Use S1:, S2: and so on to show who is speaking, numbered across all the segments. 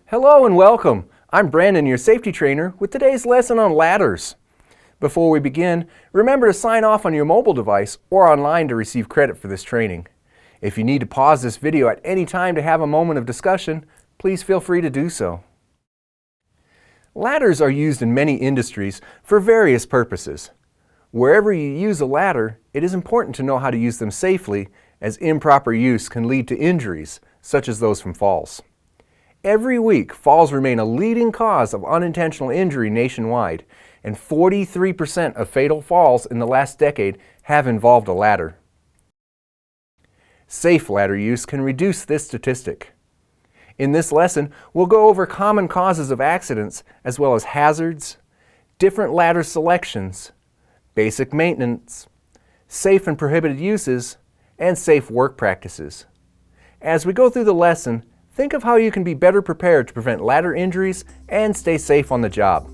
S1: Hello and welcome. I'm Brandon, your safety trainer, with today's lesson on ladders. Before we begin, remember to sign off on your mobile device or online to receive credit for this training. If you need to pause this video at any time to have a moment of discussion, please feel free to do so. Ladders are used in many industries for various purposes. Wherever you use a ladder, it is important to know how to use them safely, as improper use can lead to injuries, such as those from falls. Every week, falls remain a leading cause of unintentional injury nationwide, and 43% of fatal falls in the last decade have involved a ladder. Safe ladder use can reduce this statistic. In this lesson, we'll go over common causes of accidents as well as hazards, different ladder selections, basic maintenance, safe and prohibited uses, and safe work practices. As we go through the lesson, think of how you can be better prepared to prevent ladder injuries and stay safe on the job.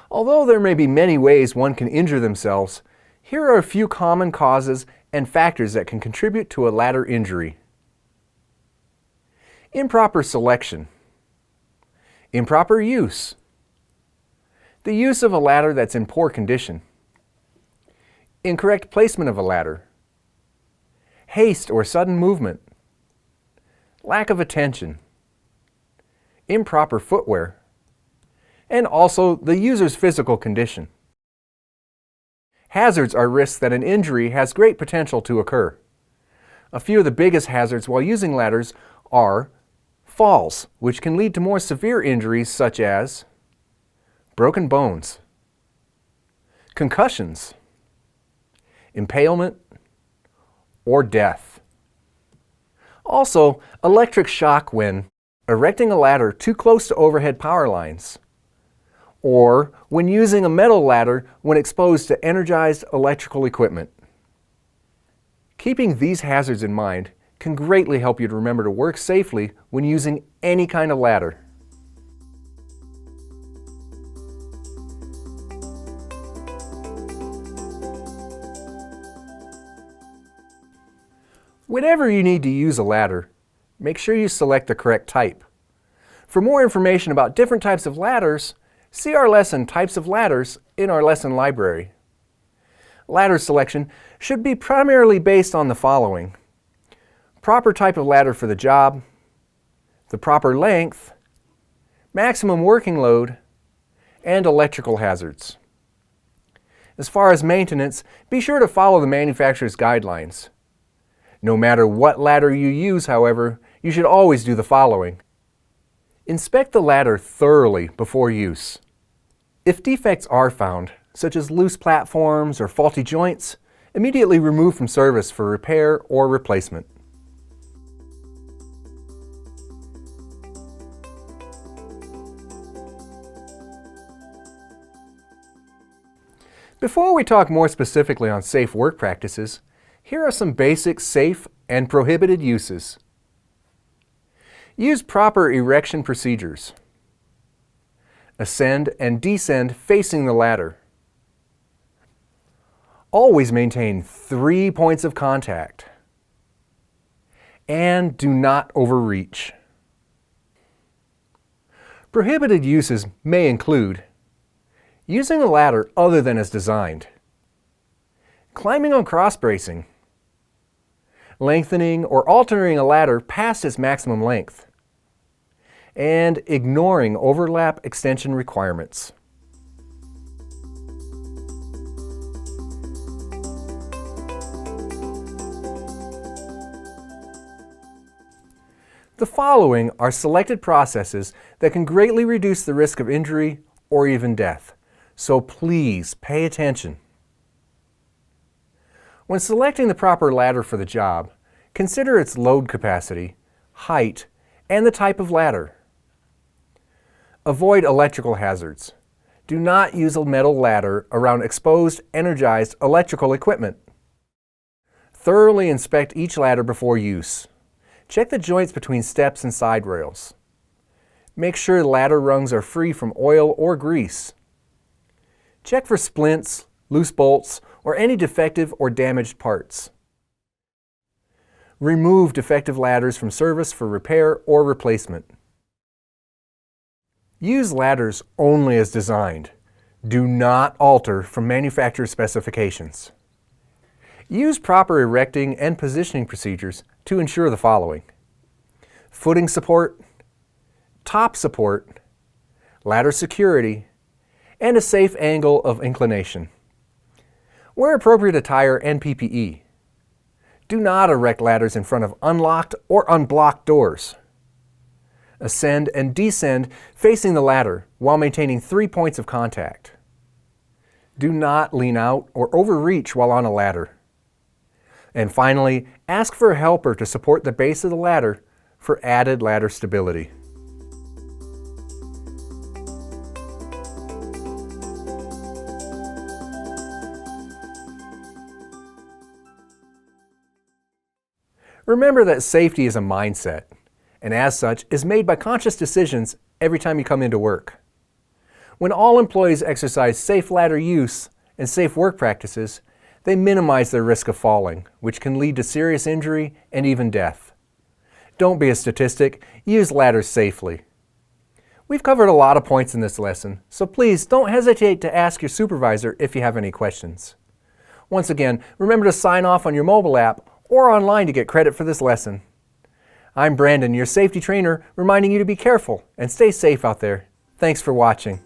S1: Although there may be many ways one can injure themselves, here are a few common causes and factors that can contribute to a ladder injury. Improper selection. Improper use. The use of a ladder that's in poor condition. Incorrect placement of a ladder. Haste or sudden movement. Lack of attention. Improper footwear. And also the user's physical condition. Hazards are risks that an injury has great potential to occur. A few of the biggest hazards while using ladders are falls, which can lead to more severe injuries such as broken bones, concussions, impalement, or death. Also, electric shock when erecting a ladder too close to overhead power lines, or when using a metal ladder when exposed to energized electrical equipment. Keeping these hazards in mind can greatly help you to remember to work safely when using any kind of ladder. Whenever you need to use a ladder, make sure you select the correct type. For more information about different types of ladders, see our lesson Types of Ladders in our lesson library. Ladder selection should be primarily based on the following: proper type of ladder for the job, the proper length, maximum working load, and electrical hazards. As far as maintenance, be sure to follow the manufacturer's guidelines. No matter what ladder you use, however, you should always do the following. Inspect the ladder thoroughly before use. If defects are found, such as loose platforms or faulty joints, immediately remove from service for repair or replacement. Before we talk more specifically on safe work practices, here are some basic safe and prohibited uses. Use proper erection procedures. Ascend and descend facing the ladder. Always maintain 3 points of contact. And do not overreach. Prohibited uses may include using a ladder other than as designed, climbing on cross bracing, lengthening or altering a ladder past its maximum length, and ignoring overlap extension requirements. The following are selected processes that can greatly reduce the risk of injury or even death, so please pay attention. When selecting the proper ladder for the job, consider its load capacity, height, and the type of ladder. Avoid electrical hazards. Do not use a metal ladder around exposed, energized electrical equipment. Thoroughly inspect each ladder before use. Check the joints between steps and side rails. Make sure the ladder rungs are free from oil or grease. Check for splints, loose bolts, or any defective or damaged parts. Remove defective ladders from service for repair or replacement. Use ladders only as designed. Do not alter from manufacturer specifications. Use proper erecting and positioning procedures to ensure the following: footing support, top support, ladder security, and a safe angle of inclination. Wear appropriate attire and PPE. Do not erect ladders in front of unlocked or unblocked doors. Ascend and descend facing the ladder while maintaining 3 points of contact. Do not lean out or overreach while on a ladder. And finally, ask for a helper to support the base of the ladder for added ladder stability. Remember that safety is a mindset, and as such is made by conscious decisions every time you come into work. When all employees exercise safe ladder use and safe work practices, they minimize their risk of falling, which can lead to serious injury and even death. Don't be a statistic, use ladders safely. We've covered a lot of points in this lesson, so please don't hesitate to ask your supervisor if you have any questions. Once again, remember to sign off on your mobile app or online to get credit for this lesson. I'm Brandon, your safety trainer, reminding you to be careful and stay safe out there. Thanks for watching.